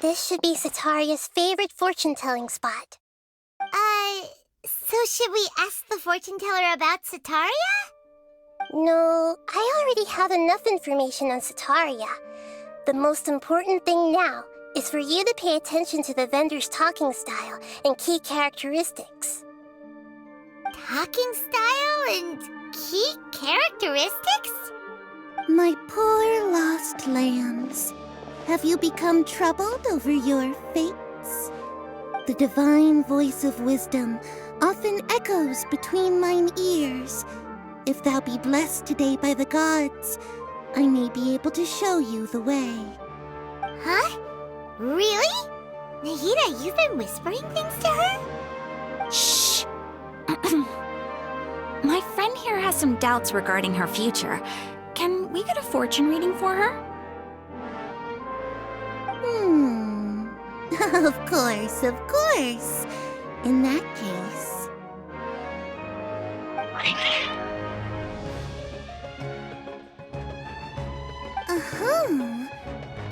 This should be Sataria's favorite fortune-telling spot. So should we ask the fortune teller about Sataria? No, I already have enough information on Sataria. The most important thing now is for you to pay attention to the vendor's talking style and key characteristics. Talking style and key characteristics? My poor lost lambs, have you become troubled over your fates? The divine voice of wisdom often echoes between mine ears. If thou be blessed today by the gods, I may be able to show you the way. Huh? Really? Nahida, you've been whispering things to her? Shh! My friend here has some doubts regarding her future. Can we get a fortune reading for her? Of course, of course. In that case...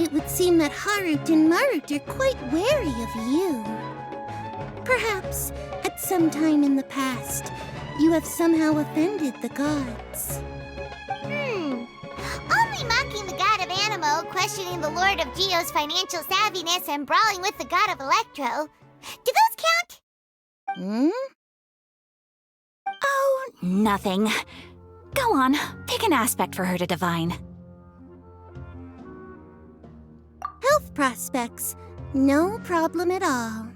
It would seem that Harut and Marut are quite wary of you. Perhaps, at some time in the past, you have somehow offended the gods. Only mocking the god of Animo, questioning the lord of Geo's financial savviness, and brawling with the god of Electro. Do those count? Oh, nothing. Go on, pick an aspect for her to divine. Health prospects, no problem at all.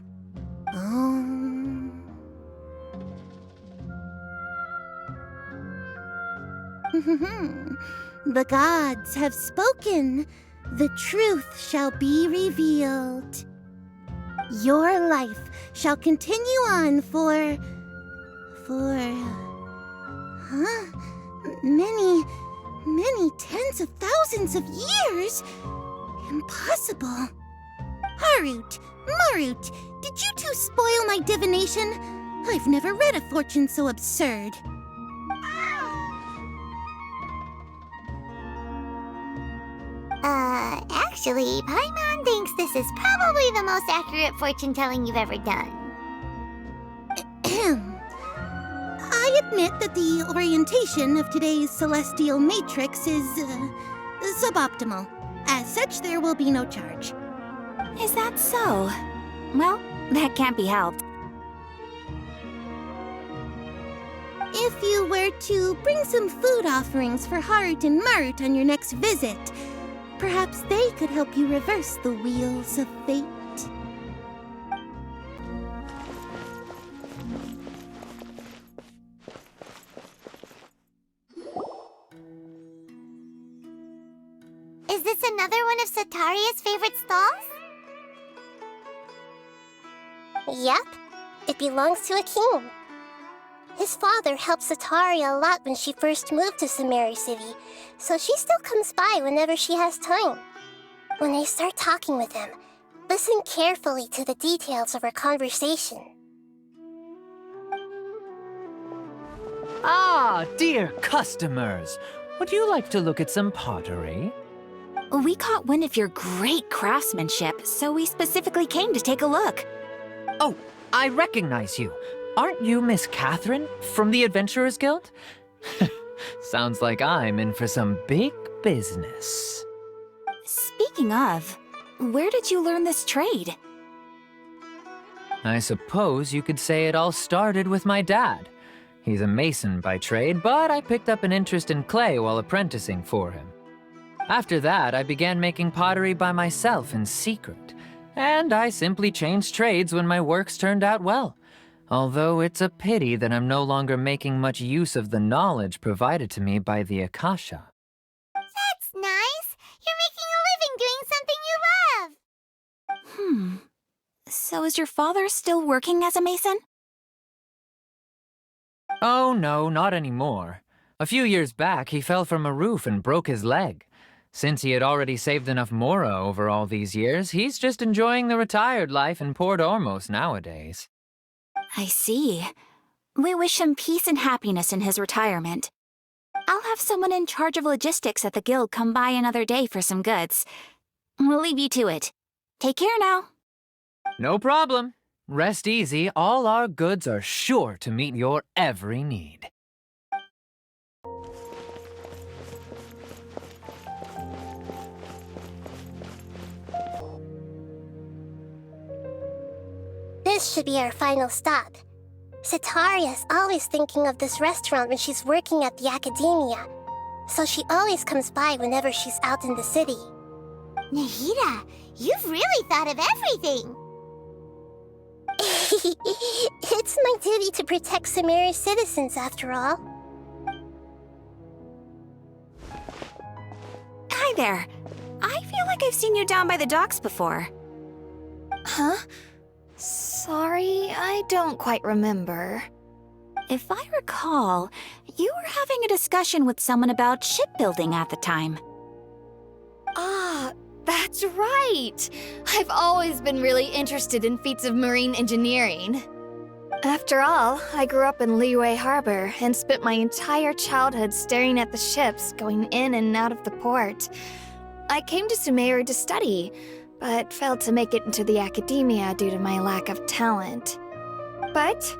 The gods have spoken. The truth shall be revealed. Your life shall continue on for many tens of thousands of years. Impossible. Harut, Marut, did you two spoil my divination? I've never read a fortune so absurd. Actually, Paimon thinks this is probably the most accurate fortune-telling you've ever done. I admit that the orientation of today's celestial matrix is, suboptimal. As such, there will be no charge. Is that so? Well, that can't be helped. If you were to bring some food offerings for Harut and Marut on your next visit, perhaps they could help you reverse the wheels of fate. Is this another one of Sataria's favorite stalls? Yep, it belongs to a king. His father helped Sataria a lot when she first moved to Samari City, so she still comes by whenever she has time. When I start talking with him, listen carefully to the details of our conversation. Ah, dear customers! Would you like to look at some pottery? We caught wind of your great craftsmanship, so we specifically came to take a look. Oh, I recognize you. Aren't you Miss Catherine from the Adventurers Guild? Sounds like I'm in for some big business. Speaking of, where did you learn this trade? I suppose you could say it all started with my dad. He's a mason by trade, but I picked up an interest in clay while apprenticing for him. After that, I began making pottery by myself in secret, and I simply changed trades when my works turned out well. Although it's a pity that I'm no longer making much use of the knowledge provided to me by the Akasha. That's nice. You're making a living doing something you love. So is your father still working as a mason? Oh no, not anymore. A few years back, he fell from a roof and broke his leg. Since he had already saved enough mora over all these years, he's just enjoying the retired life in Port Ormos nowadays. I see. We wish him peace and happiness in his retirement. I'll have someone in charge of logistics at the guild come by another day for some goods. We'll leave you to it. Take care now. No problem. Rest easy, all our goods are sure to meet your every need. This should be our final stop. Sitaria's always thinking of this restaurant when she's working at the academia, so she always comes by whenever she's out in the city. Nahida, you've really thought of everything. It's my duty to protect Samari's citizens, after all. Hi there. I feel like I've seen you down by the docks before. Huh? Sorry, I don't quite remember. If I recall, you were having a discussion with someone about shipbuilding at the time. Ah, that's right! I've always been really interested in feats of marine engineering. After all, I grew up in Liyue Harbor and spent my entire childhood staring at the ships going in and out of the port. I came to Sumeru to study, but failed to make it into the academia due to my lack of talent. But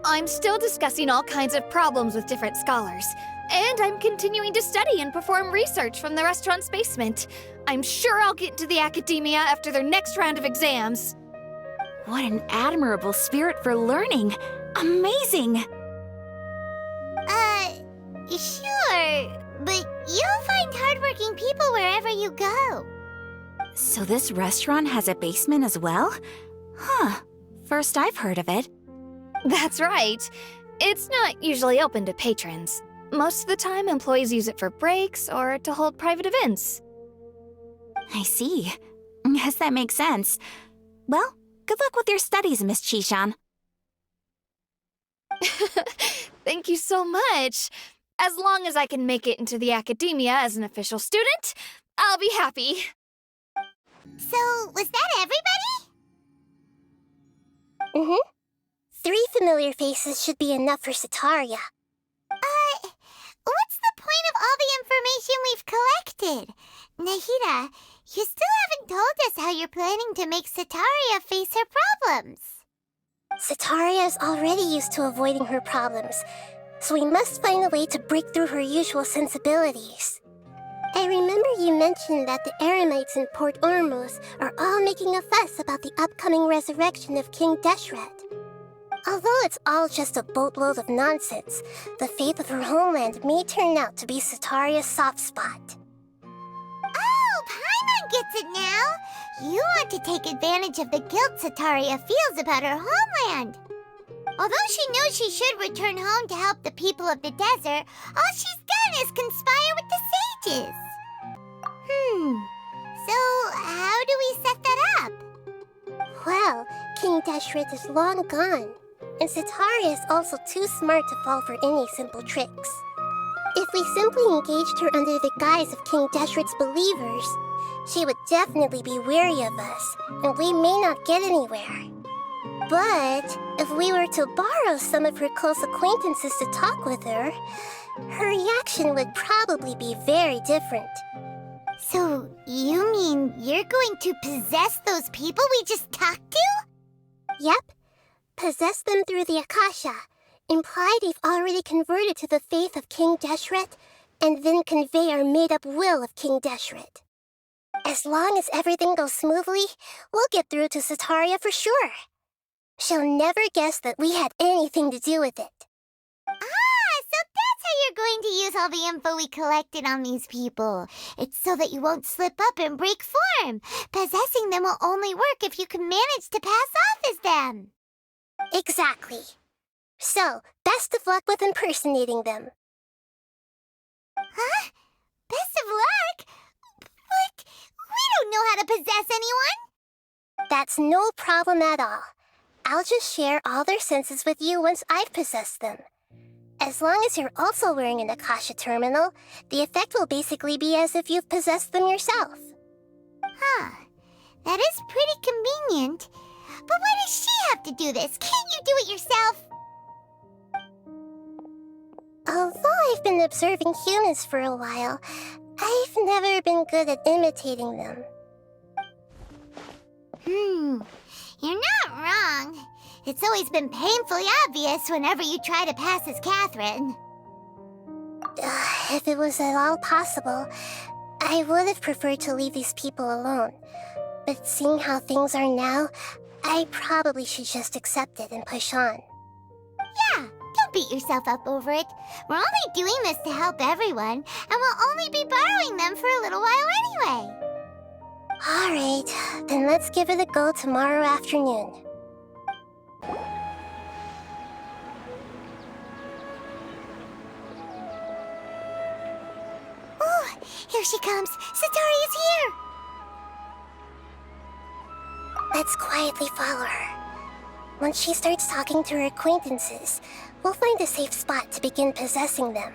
I'm still discussing all kinds of problems with different scholars, and I'm continuing to study and perform research from the restaurant's basement. I'm sure I'll get into the academia after their next round of exams. What an admirable spirit for learning! Amazing! Sure, but you'll find hardworking people wherever you go. So this restaurant has a basement as well? Huh. First I've heard of it. That's right. It's not usually open to patrons. Most of the time, employees use it for breaks or to hold private events. I see. Guess that makes sense. Well, good luck with your studies, Miss Chishan. Thank you so much. As long as I can make it into the academia as an official student, I'll be happy. So, was that everybody? Mm-hmm. 3 familiar faces should be enough for Sitaria. What's the point of all the information we've collected? Nahida, you still haven't told us how you're planning to make Sitaria face her problems. Sitaria is already used to avoiding her problems, so we must find a way to break through her usual sensibilities. I remember you mentioned that the Eremites in Port Ormuz are all making a fuss about the upcoming resurrection of King Deshret. Although it's all just a boatload of nonsense, the fate of her homeland may turn out to be Sitaria's soft spot. Oh, Paimon gets it now! You want to take advantage of the guilt Sitaria feels about her homeland. Although she knows she should return home to help the people of the desert, all she's done is conspire with the sages. So how do we set that up? Well, King Deshret is long gone, and Sitaria is also too smart to fall for any simple tricks. If we simply engaged her under the guise of King Deshret's believers, she would definitely be weary of us, and we may not get anywhere. But if we were to borrow some of her close acquaintances to talk with her, her reaction would probably be very different. So, you mean you're going to possess those people we just talked to? Yep. Possess them through the Akasha, imply they've already converted to the faith of King Deshret, and then convey our made-up will of King Deshret. As long as everything goes smoothly, we'll get through to Sitaria for sure. She'll never guess that we had anything to do with it. So that's how you're going to use all the info we collected on these people. It's so that you won't slip up and break form. Possessing them will only work if you can manage to pass off as them. Exactly. So, best of luck with impersonating them. Huh? Best of luck? But we don't know how to possess anyone. That's no problem at all. I'll just share all their senses with you once I've possessed them. As long as you're also wearing an Akasha terminal, the effect will basically be as if you've possessed them yourself. Huh. That is pretty convenient. But why does she have to do this? Can't you do it yourself? Although I've been observing humans for a while, I've never been good at imitating them. You're not wrong. It's always been painfully obvious whenever you try to pass as Catherine. If it was at all possible, I would have preferred to leave these people alone. But seeing how things are now, I probably should just accept it and push on. Yeah, don't beat yourself up over it. We're only doing this to help everyone, and we'll only be borrowing them for a little while anyway. Alright, then let's give it a go tomorrow afternoon. Ooh, here she comes. Satori is here! Let's quietly follow her. Once she starts talking to her acquaintances, we'll find a safe spot to begin possessing them.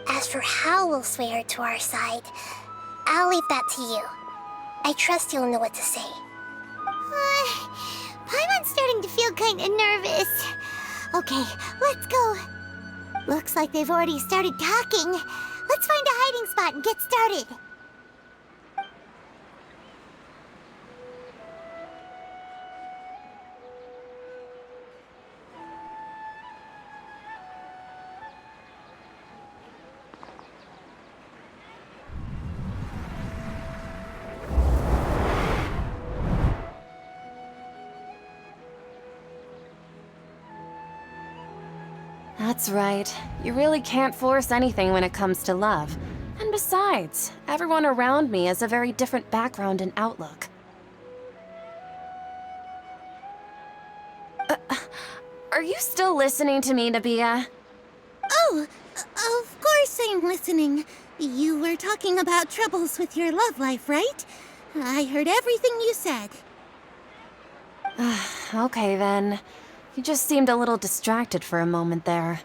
As for how we'll sway her to our side, I'll leave that to you. I trust you'll know what to say. Paimon's starting to feel kinda nervous. Okay, let's go. Looks like they've already started talking. Let's find a hiding spot and get started. That's right. You really can't force anything when it comes to love. And besides, everyone around me has a very different background and outlook. Are you still listening to me, Nabia? Oh, of course I'm listening. You were talking about troubles with your love life, right? I heard everything you said. Okay then. You just seemed a little distracted for a moment there.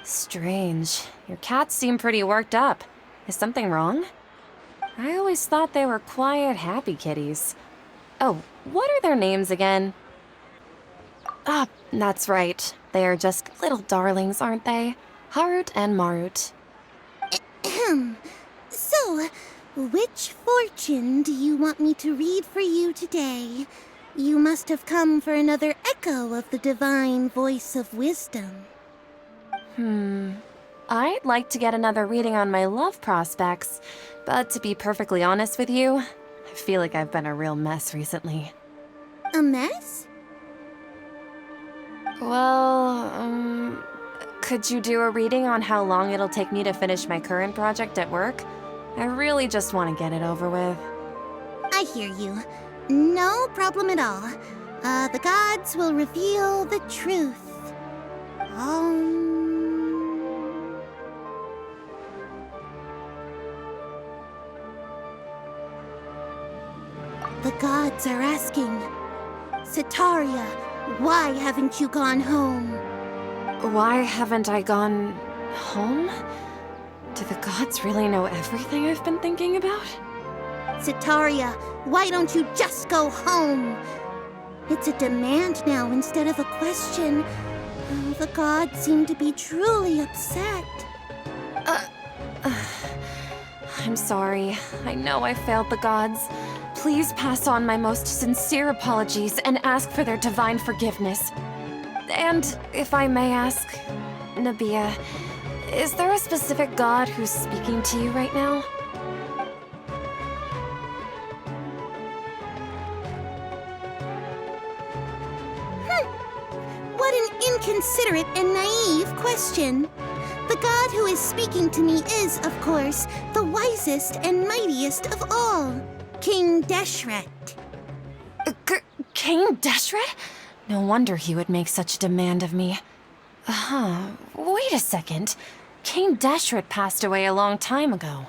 Strange. Your cats seem pretty worked up. Is something wrong? I always thought they were quiet, happy kitties. Oh, what are their names again? Ah, that's right. They are just little darlings, aren't they? Harut and Marut. So, which fortune do you want me to read for you today? You must have come for another echo of the divine voice of wisdom. I'd like to get another reading on my love prospects, but to be perfectly honest with you, I feel like I've been a real mess recently. A mess? Well, could you do a reading on how long it'll take me to finish my current project at work? I really just want to get it over with. I hear you. No problem at all. The gods will reveal the truth. The gods are asking, Sataria, why haven't you gone home? Why haven't I gone home? Do the gods really know everything I've been thinking about? Sataria, why don't you just go home? It's a demand now instead of a question. The gods seem to be truly upset. I'm sorry. I know I failed the gods. Please pass on my most sincere apologies and ask for their divine forgiveness. And if I may ask, Nabia, is there a specific god who's speaking to you right now? What an inconsiderate and naive question. The god who is speaking to me is, of course, the wisest and mightiest of all, King Deshret. King Deshret? No wonder he would make such a demand of me. Wait a second. King Deshret passed away a long time ago.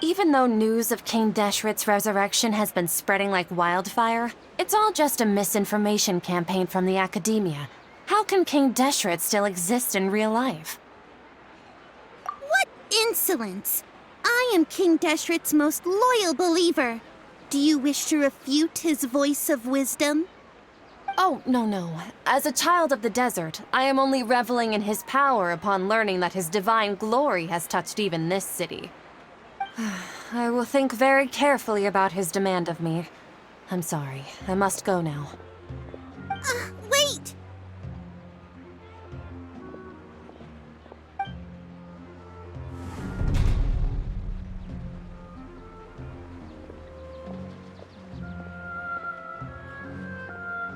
Even though news of King Deshret's resurrection has been spreading like wildfire, it's all just a misinformation campaign from the academia. How can King Deshret still exist in real life? What insolence! I am King Deshret's most loyal believer. Do you wish to refute his voice of wisdom? Oh, no. As a child of the desert, I am only reveling in his power upon learning that his divine glory has touched even this city. I will think very carefully about his demand of me. I'm sorry. I must go now. Wait!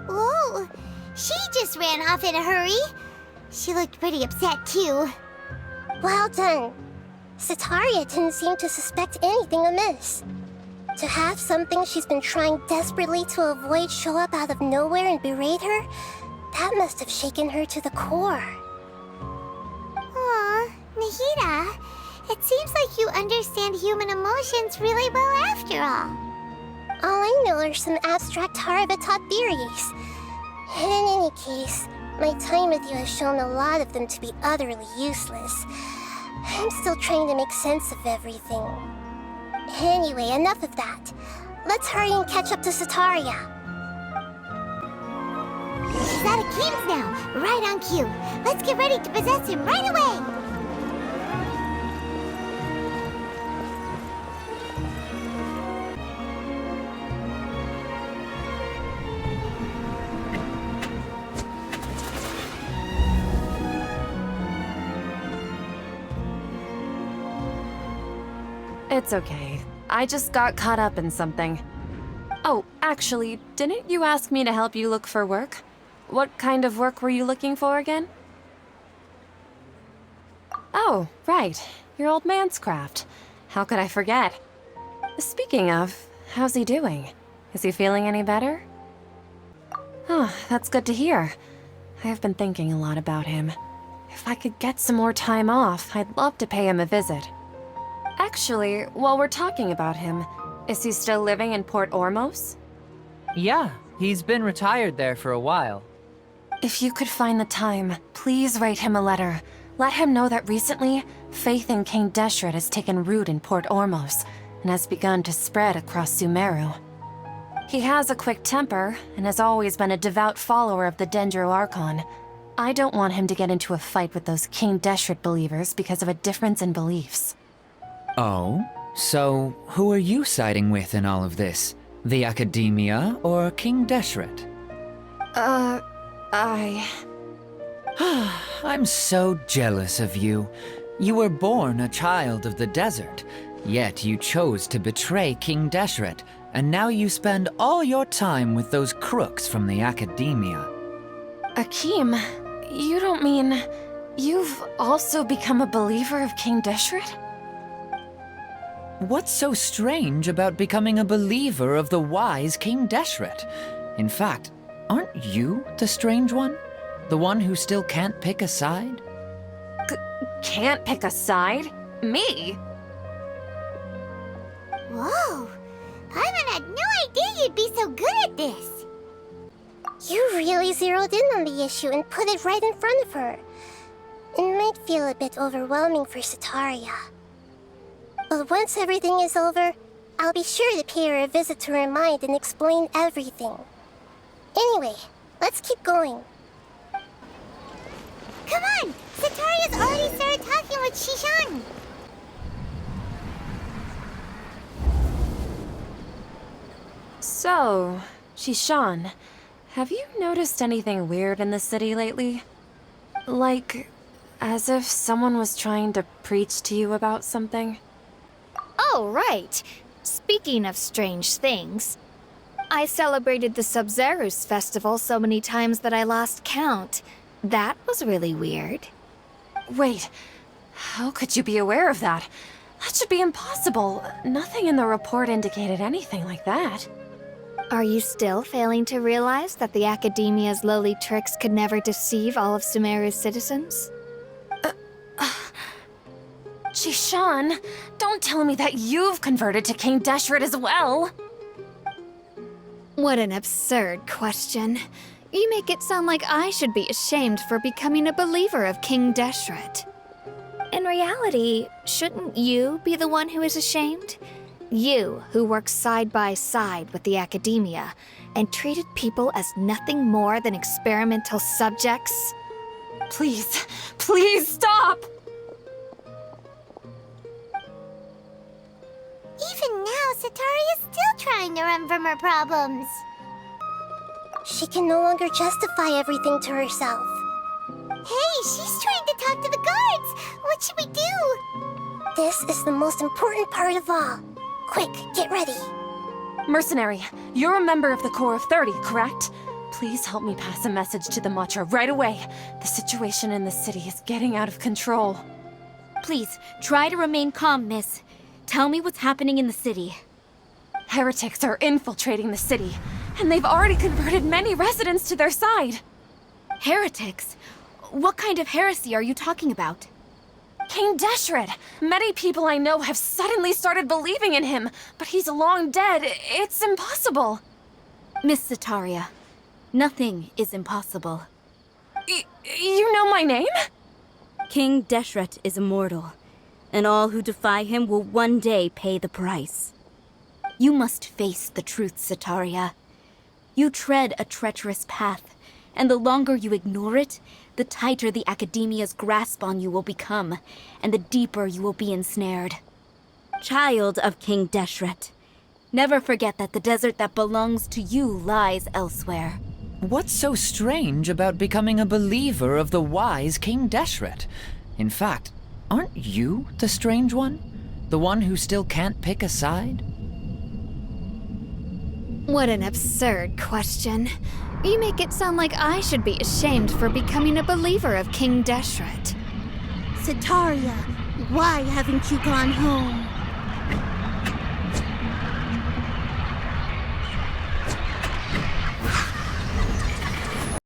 Whoa! She just ran off in a hurry. She looked pretty upset, too. Well done. Sataria didn't seem to suspect anything amiss. To have something she's been trying desperately to avoid show up out of nowhere and berate her, that must have shaken her to the core. Aw, Nahida, it seems like you understand human emotions really well after all. All I know are some abstract Harava-taught theories. And in any case, my time with you has shown a lot of them to be utterly useless. I'm still trying to make sense of everything. Anyway, enough of that. Let's hurry and catch up to Sataria. She's out of Keem's now, right on cue. Let's get ready to possess him right away. It's okay. I just got caught up in something. Oh, actually, didn't you ask me to help you look for work? What kind of work were you looking for again? Oh, right. Your old man's craft. How could I forget? Speaking of, how's he doing? Is he feeling any better? Oh, that's good to hear. I have been thinking a lot about him. If I could get some more time off, I'd love to pay him a visit. Actually, while we're talking about him, is he still living in Port Ormos? Yeah, he's been retired there for a while. If you could find the time, please write him a letter. Let him know that recently, faith in King Deshret has taken root in Port Ormos and has begun to spread across Sumeru. He has a quick temper and has always been a devout follower of the Dendro Archon. I don't want him to get into a fight with those King Deshret believers because of a difference in beliefs. Oh? So, who are you siding with in all of this? The Academia or King Deshret? I'm so jealous of you. You were born a child of the desert, yet you chose to betray King Deshret, and now you spend all your time with those crooks from the Academia. Akeem, you don't mean you've also become a believer of King Deshret? What's so strange about becoming a believer of the wise King Deshret? In fact, aren't you the strange one? The one who still can't pick a side? Can't pick a side? Me? Whoa! Paimon had no idea you'd be so good at this. You really zeroed in on the issue and put it right in front of her. It might feel a bit overwhelming for Sataria. But once everything is over, I'll be sure to pay her a visit to her mind and explain everything. Anyway, let's keep going. Come on! Sataria's already started talking with Shishan. So, Shishan, have you noticed anything weird in the city lately? Like, as if someone was trying to preach to you about something? Oh, right. Speaking of strange things, I celebrated the Sub-Zerus festival so many times that I lost count. That was really weird. Wait, how could you be aware of that? That should be impossible. Nothing in the report indicated anything like that. Are you still failing to realize that the Academia's lowly tricks could never deceive all of Sumeru's citizens? Shishan, don't tell me that you've converted to King Deshret as well! What an absurd question. You make it sound like I should be ashamed for becoming a believer of King Deshret. In reality, shouldn't you be the one who is ashamed? You, who works side by side with the Academia and treated people as nothing more than experimental subjects? Please, please stop! Even now, Sataria's still trying to run from her problems. She can no longer justify everything to herself. Hey, she's trying to talk to the guards. What should we do? This is the most important part of all. Quick, get ready. Mercenary, you're a member of the Corps of 30, correct? Please help me pass a message to the Matcha right away. The situation in the city is getting out of control. Please, try to remain calm, miss. Tell me what's happening in the city. Heretics are infiltrating the city, and they've already converted many residents to their side. Heretics? What kind of heresy are you talking about? King Deshret! Many people I know have suddenly started believing in him, but he's long dead. It's impossible. Miss Sataria, nothing is impossible. You know my name? King Deshret is immortal, and all who defy him will one day pay the price. You must face the truth, Sataria. You tread a treacherous path, and the longer you ignore it, the tighter the Academia's grasp on you will become, and the deeper you will be ensnared. Child of King Deshret, never forget that the desert that belongs to you lies elsewhere. What's so strange about becoming a believer of the wise King Deshret? In fact, aren't you the strange one? The one who still can't pick a side? What an absurd question. You make it sound like I should be ashamed for becoming a believer of King Deshret. Sataria, why haven't you gone home?